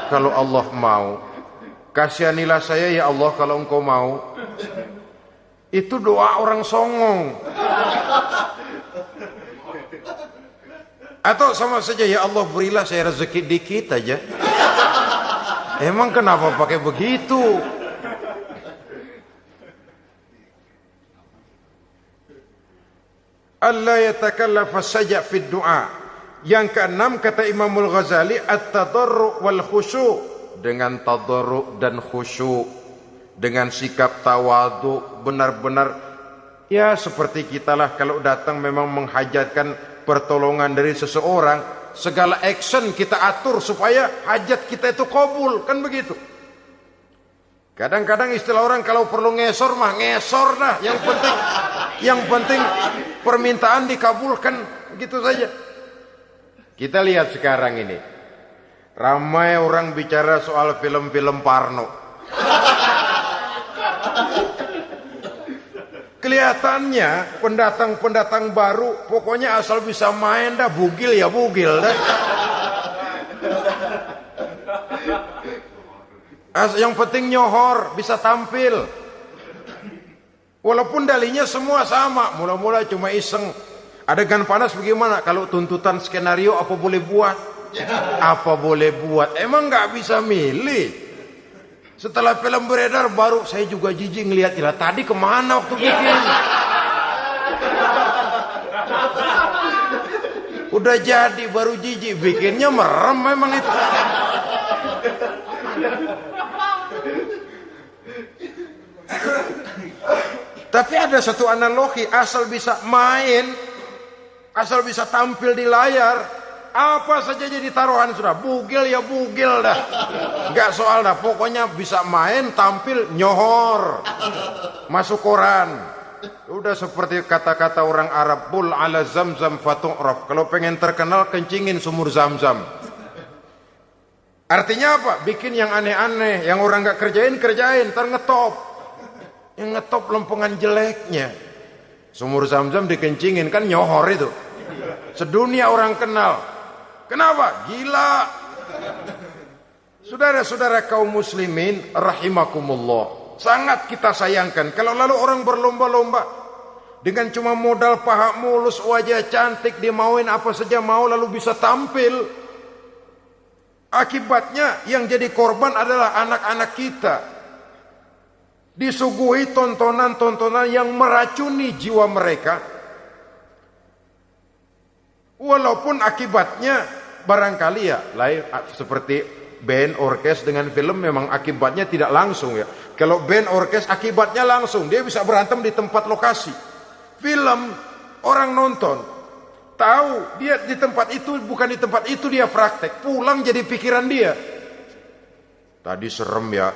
Kalau Allah mau. Kasihanilah saya ya Allah kalau engkau mau. Itu doa orang songong. Atau sama saja, ya Allah berilah saya rezeki dikit aja. Emang kenapa pakai begitu? Allah yatakallafa saja fid du'a. Yang keenam kata Imamul Ghazali, at-tadarru' wal khusyu'. Dengan tadarru' dan khusyu', dengan sikap tawadu, benar-benar ya seperti kita lah kalau datang memang menghajatkan pertolongan dari seseorang, segala action kita atur supaya hajat kita itu kabul, kan begitu. Kadang-kadang istilah orang kalau perlu ngesor mah ngesor dah, yang penting permintaan dikabulkan, gitu saja. Kita lihat sekarang ini, ramai orang bicara soal film-film Parno. Kelihatannya pendatang-pendatang baru, pokoknya asal bisa main dah, bugil ya bugil dah. Yang penting nyohor, bisa tampil. Walaupun dalihnya semua sama, mula-mula cuma iseng. Adegan panas bagaimana? Kalau tuntutan skenario apa boleh buat? Apa boleh buat? Emang nggak bisa milih. Setelah film beredar baru saya juga jijik ngelihat, ilah tadi kemana waktu bikin? Udah jadi baru jijik, bikinnya merem memang itu. Tapi ada satu analogi, asal bisa main, asal bisa tampil di layar, apa saja jadi taruhan sudah. Bugil ya bugil dah, nggak soal dah, pokoknya bisa main, tampil, nyohor, masuk koran. Udah seperti kata-kata orang Arab, bul ala zamzam fatu'raf. Kalau pengen terkenal kencingin sumur Zamzam. Artinya apa? Bikin yang aneh-aneh, yang orang nggak kerjain, ntar ngetop. Yang ngetop lempengan jeleknya. Sumur Zamzam dikencingin, kan nyohor itu. Sedunia orang kenal. Kenapa? Gila. Saudara-saudara kaum muslimin rahimakumullah, sangat kita sayangkan kalau lalu orang berlomba-lomba dengan cuma modal paha mulus, wajah cantik, dia mauin apa saja mau lalu bisa tampil. Akibatnya yang jadi korban adalah anak-anak kita. Disuguhi tontonan-tontonan yang meracuni jiwa mereka. Walaupun akibatnya barangkali ya lain, seperti band orkes dengan film memang akibatnya tidak langsung ya. Kalau band orkes akibatnya langsung, dia bisa berantem di tempat lokasi. Film orang nonton tahu dia di tempat itu, bukan di tempat itu dia praktek, pulang jadi pikiran dia. Tadi serem ya,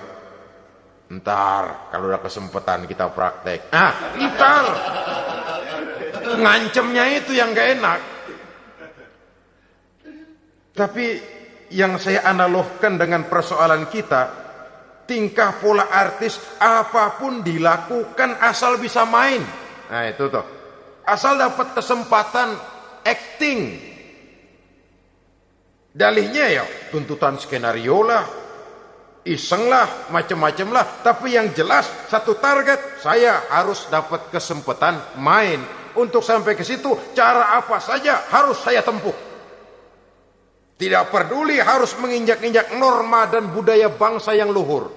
ntar kalau udah kesempatan kita praktek. Ntar ngancemnya itu yang gak enak. Tapi yang saya analogkan dengan persoalan kita, tingkah pola artis apapun dilakukan asal bisa main. Nah itu tuh, asal dapat kesempatan acting. Dalihnya ya tuntutan skenario lah, iseng lah, macam-macam lah. Tapi yang jelas satu target, saya harus dapat kesempatan main. Untuk sampai ke situ, cara apa saja harus saya tempuh. Tidak peduli harus menginjak-injak norma dan budaya bangsa yang luhur.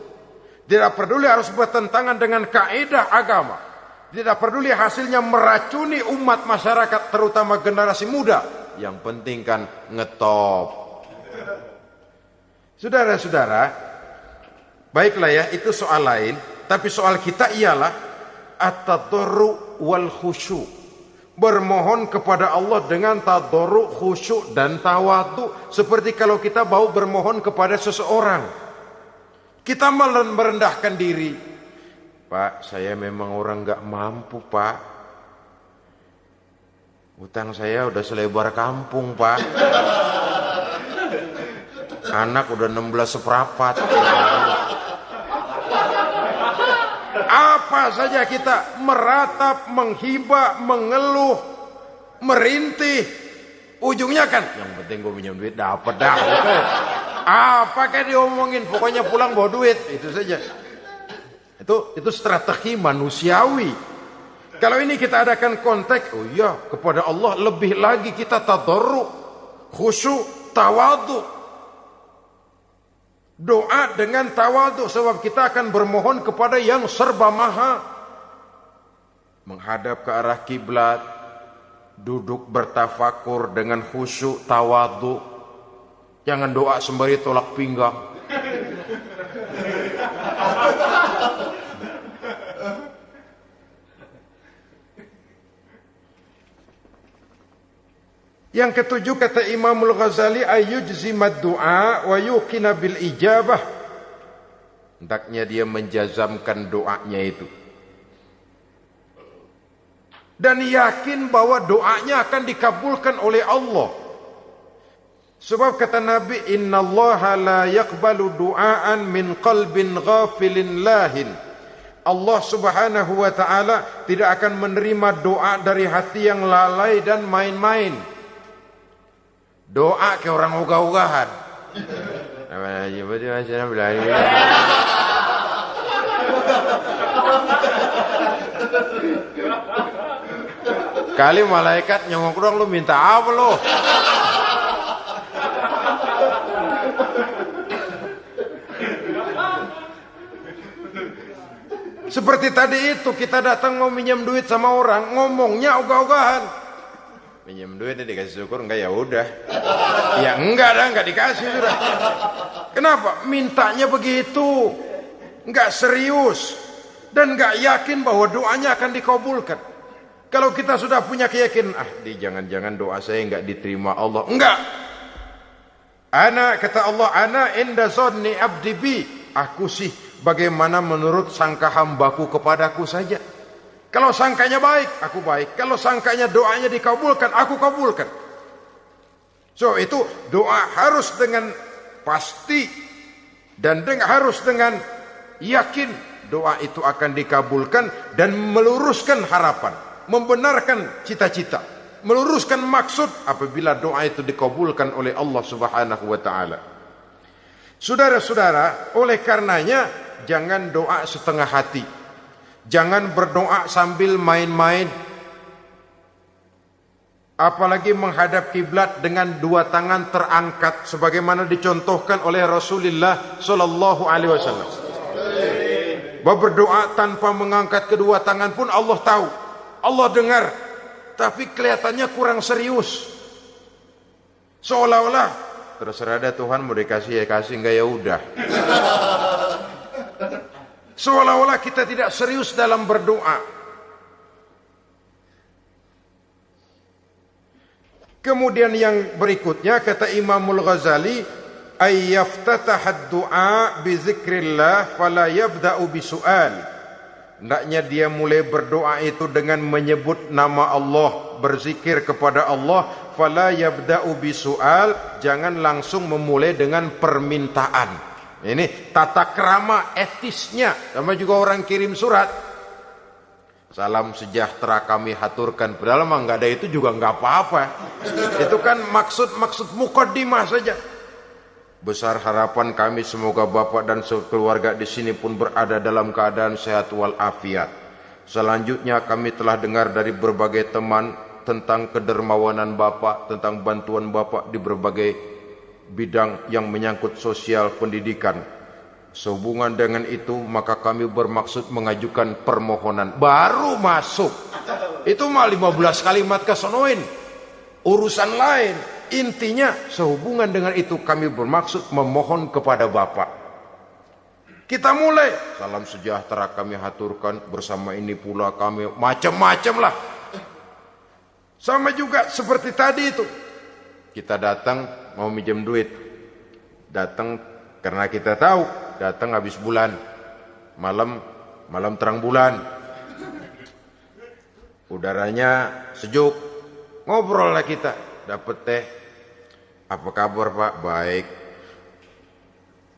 Tidak peduli harus bertentangan dengan kaidah agama. Tidak peduli hasilnya meracuni umat masyarakat, terutama generasi muda. Yang penting kan ngetop. Saudara-saudara, baiklah ya, itu soal lain. Tapi soal kita ialah at-tadarru wal khusyu'. Bermohon kepada Allah dengan tadarru, khusyuk dan tawadhu. Seperti kalau kita mau bermohon kepada seseorang, kita merendahkan diri. Pak, saya memang orang gak mampu, Pak. Utang saya udah selebar kampung, Pak. Anak udah 16 seperempat. Apa saja kita meratap, menghibah, mengeluh, merintih, ujungnya kan yang penting gue pinjam duit dapat dah. Apa kayak diomongin, pokoknya pulang bawa duit, itu saja. Itu strategi manusiawi. Kalau ini kita adakan konteks, oh iya, kepada Allah lebih lagi kita tadarru, khusyuk, tawadhu. Doa dengan tawadhu, sebab kita akan bermohon kepada yang serba maha. Menghadap ke arah kiblat, duduk bertafakur dengan khusyuk, tawadhu. Jangan doa sembari tolak pinggang. Yang ketujuh, kata Imamul Ghazali, ayyujzimad du'a wa yuqina bil ijabah. Hendaknya dia menjazamkan doanya itu dan yakin bahwa doanya akan dikabulkan oleh Allah. Sebab kata Nabi, innallaha la yaqbalu du'aan min qalbin ghafilin lahin. Allah subhanahu wa ta'ala tidak akan menerima doa dari hati yang lalai dan main-main. Doa ke orang ogah-ogahan. Kali malaikat nyongok dong, lu minta apa lu? Seperti tadi itu, kita datang mau minjem duit sama orang, ngomongnya ogah-ogahan. Minjem duitnya dikasih syukur, enggak ya udah. Ya enggak dah, enggak dikasih sudah. Kenapa? Mintanya begitu. Enggak serius dan enggak yakin bahwa doanya akan dikabulkan. Kalau kita sudah punya keyakinan, jangan-jangan doa saya enggak diterima Allah. Enggak. Kata Allah, ana inda zanni abdi bi. Aku sih bagaimana menurut sangka hambaku kepadaku saja. Kalau sangkanya baik, aku baik. Kalau sangkanya doanya dikabulkan, aku kabulkan. So itu doa harus dengan pasti dan harus dengan yakin doa itu akan dikabulkan dan meluruskan harapan, membenarkan cita-cita, meluruskan maksud apabila doa itu dikabulkan oleh Allah Subhanahu wa taala. Saudara-saudara, oleh karenanya jangan doa setengah hati. Jangan berdoa sambil main-main. Apalagi menghadap kiblat dengan dua tangan terangkat sebagaimana dicontohkan oleh Rasulullah sallallahu alaihi wasallam. Bahwa berdoa tanpa mengangkat kedua tangan pun Allah tahu, Allah dengar, tapi kelihatannya kurang serius. Seolah-olah terserah ada Tuhan, mau dikasih ya kasih, enggak ya udah. Seolah-olah kita tidak serius dalam berdoa. Kemudian yang berikutnya kata Imamul Ghazali, ayyaftatahad du'a bi zikrillah fala yabda'u bisu'al. Hendaknya dia mulai berdoa itu dengan menyebut nama Allah, berzikir kepada Allah, fala yabda'u bisu'al, jangan langsung memulai dengan permintaan. Ini tata krama etisnya. Sama juga orang kirim surat, salam sejahtera kami haturkan. Padahal mah nggak ada itu juga nggak apa-apa. Itu kan maksud mukaddimah saja. Besar harapan kami semoga Bapak dan sekeluarga di sini pun berada dalam keadaan sehat walafiat. Selanjutnya kami telah dengar dari berbagai teman tentang kedermawanan Bapak, tentang bantuan Bapak di berbagai bidang yang menyangkut sosial pendidikan. Sehubungan dengan itu maka kami bermaksud mengajukan permohonan. Baru masuk. Itu mah 15 kalimat kesonoin. Urusan lain. Intinya sehubungan dengan itu kami bermaksud memohon kepada Bapak. Kita mulai. Salam sejahtera kami haturkan. Bersama ini pula kami macam-macam lah. Sama juga seperti tadi itu. Kita datang mau minjem duit. Datang karena kita tahu datang habis bulan. Malam terang bulan. Udaranya sejuk. Ngobrol lah kita. Dapat teh. Apa kabar Pak? Baik.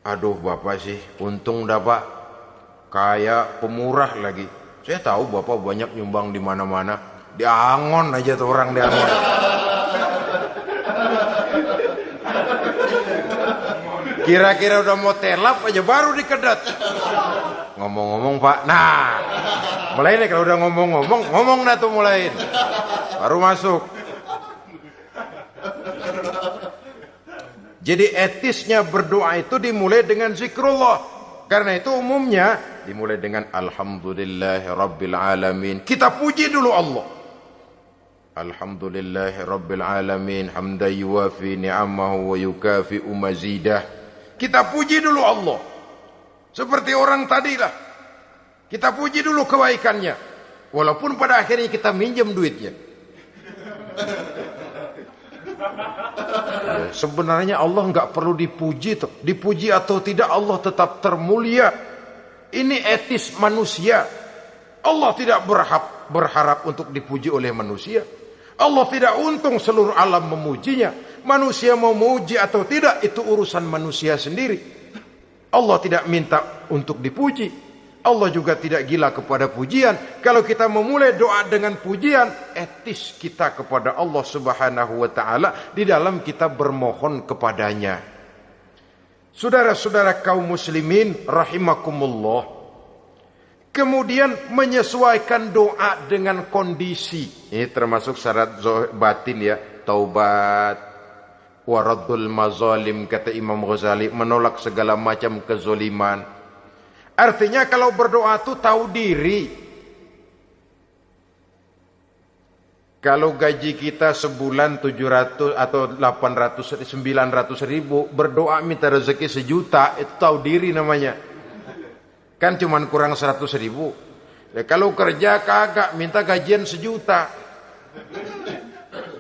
Aduh Bapak sih, untung dah Pak. Kayak pemurah lagi. Saya tahu Bapak banyak nyumbang di mana-mana. Di Angon aja tuh orang di Angon. Kira-kira udah mau telap aja baru dikedat. Ngomong-ngomong Pak, nah mulai nih kalau udah ngomong dah tuh mulain. Baru masuk. Jadi etisnya berdoa itu dimulai dengan zikrullah. Karena itu umumnya dimulai dengan Alhamdulillahi Rabbil Alamin. Kita puji dulu Allah. Alhamdulillahi Rabbil Alamin. Hamdan yuwafi ni'amahu wa yukafi'u mazidah. Kita puji dulu Allah. Seperti orang tadi lah. Kita puji dulu kebaikannya. Walaupun pada akhirnya kita minjem duitnya. Sebenarnya Allah enggak perlu dipuji tuh. Dipuji atau tidak Allah tetap termulia. Ini etis manusia. Allah tidak berharap untuk dipuji oleh manusia. Allah tidak untung seluruh alam memujinya. Manusia mau memuji atau tidak itu urusan manusia sendiri. Allah tidak minta untuk dipuji. Allah juga tidak gila kepada pujian. Kalau kita memulai doa dengan pujian, etis kita kepada Allah Subhanahu wa taala di dalam kita bermohon kepadanya. Saudara-saudara kaum muslimin rahimakumullah. Kemudian menyesuaikan doa dengan kondisi. Ini termasuk syarat batin ya, taubat, waraddul mazalim kata Imam Ghazali, menolak segala macam kezoliman. Artinya kalau berdoa itu tahu diri. Kalau gaji kita sebulan 700 atau 800, 900 ribu, berdoa minta rezeki 1 juta, itu tahu diri namanya. Kan cuman kurang 100 ribu. Ya, kalau kerja kagak, minta gajian 1 juta.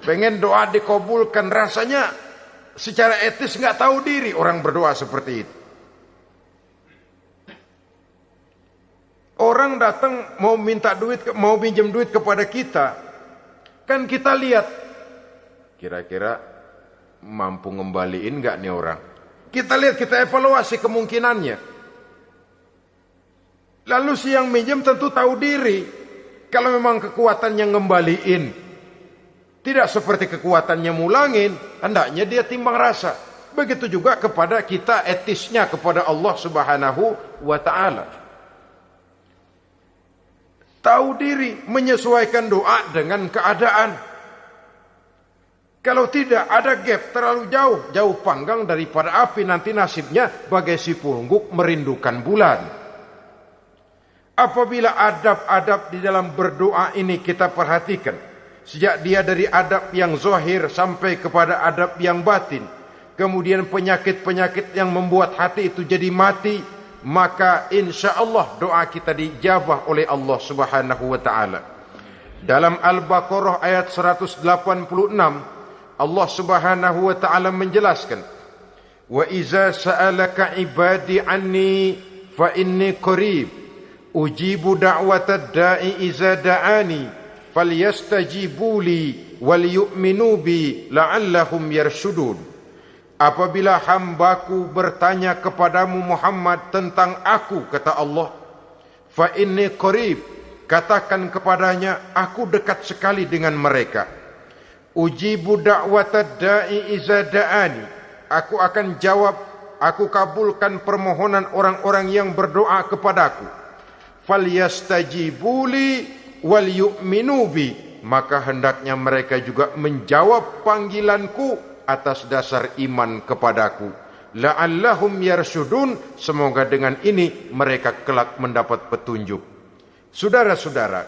Pengen doa dikabulkan, rasanya secara etis nggak tahu diri orang berdoa seperti itu. Orang datang mau minta duit, mau pinjam duit kepada kita, kan kita lihat kira-kira mampu ngembaliin nggak nih orang. Kita lihat, kita evaluasi kemungkinannya. Lalu si yang minjem tentu tahu diri. Kalau memang kekuatannya ngembaliin tidak seperti kekuatannya mulangin, hendaknya dia timbang rasa. Begitu juga kepada kita etisnya kepada Allah Subhanahu wa taala. Tahu diri, menyesuaikan doa dengan keadaan. Kalau tidak ada gap terlalu jauh panggang daripada api, nanti nasibnya bagai si pungguk merindukan bulan. Apabila adab-adab di dalam berdoa ini kita perhatikan, sejak dia dari adab yang zahir sampai kepada adab yang batin, kemudian penyakit-penyakit yang membuat hati itu jadi mati, maka insya Allah doa kita dijabah oleh Allah Subhanahu wa taala. Dalam Al-Baqarah ayat 186 Allah Subhanahu wa taala menjelaskan, wa iza sa'alaka ibadi anni fa inni qarib ujibu da'watad da'i iza da'ani falyastajibu li wal yu'minu bi la'allahum yarshudun. Apabila hambaku bertanya kepadamu Muhammad tentang aku, kata Allah, fa inni qarib, katakan kepadanya aku dekat sekali dengan mereka. Ujibu da'watad da'i iza da'ani, aku akan jawab aku kabulkan permohonan orang-orang yang berdoa kepadaku. Falyastajibuli wal yu'minu bi, maka hendaknya mereka juga menjawab panggilanku atas dasar iman kepadaku. La'allahum yarsyudun, semoga dengan ini mereka kelak mendapat petunjuk. Saudara-saudara,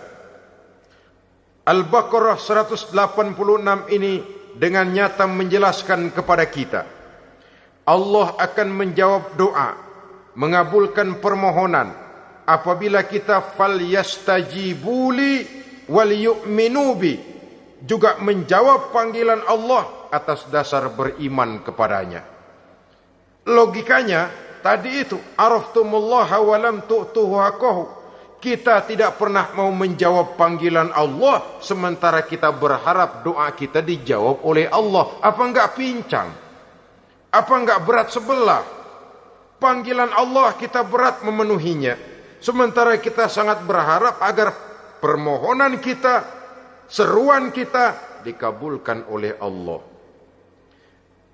Al-Baqarah 186 ini dengan nyata menjelaskan kepada kita, Allah akan menjawab doa, mengabulkan permohonan apabila kita falyastajibuli wal yu'minu bi, juga menjawab panggilan Allah atas dasar beriman kepadanya. Logikanya tadi itu, araftumullaha wa lam tu'tuhu haqqahu. Kita tidak pernah mau menjawab panggilan Allah sementara kita berharap doa kita dijawab oleh Allah. Apa enggak pincang? Apa enggak berat sebelah? Panggilan Allah kita berat memenuhinya, sementara kita sangat berharap agar permohonan kita, seruan kita dikabulkan oleh Allah.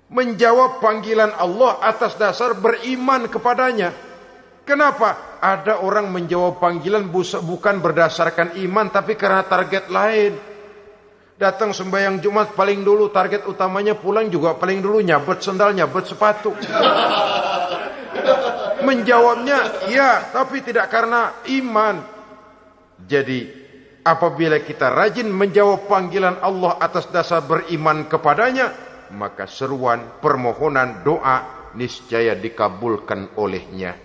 Menjawab panggilan Allah atas dasar beriman kepadanya. Kenapa? Ada orang menjawab panggilan bukan berdasarkan iman, tapi karena target lain. Datang sembahyang Jumat paling dulu, target utamanya pulang juga paling dulu nyabet sendal, nyabet sepatu. Menjawabnya ya, tapi tidak karena iman. Jadi apabila kita rajin menjawab panggilan Allah atas dasar beriman kepadanya, maka seruan, permohonan, doa niscaya dikabulkan olehnya.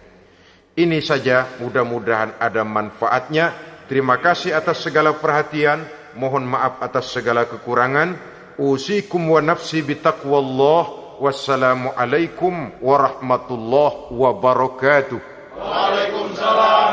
Ini saja, mudah-mudahan ada manfaatnya. Terima kasih atas segala perhatian. Mohon maaf atas segala kekurangan. Usikum wa nafsi bitaqwallah. Wassalamualaikum warahmatullahi wabarakatuh. Waalaikumsalam.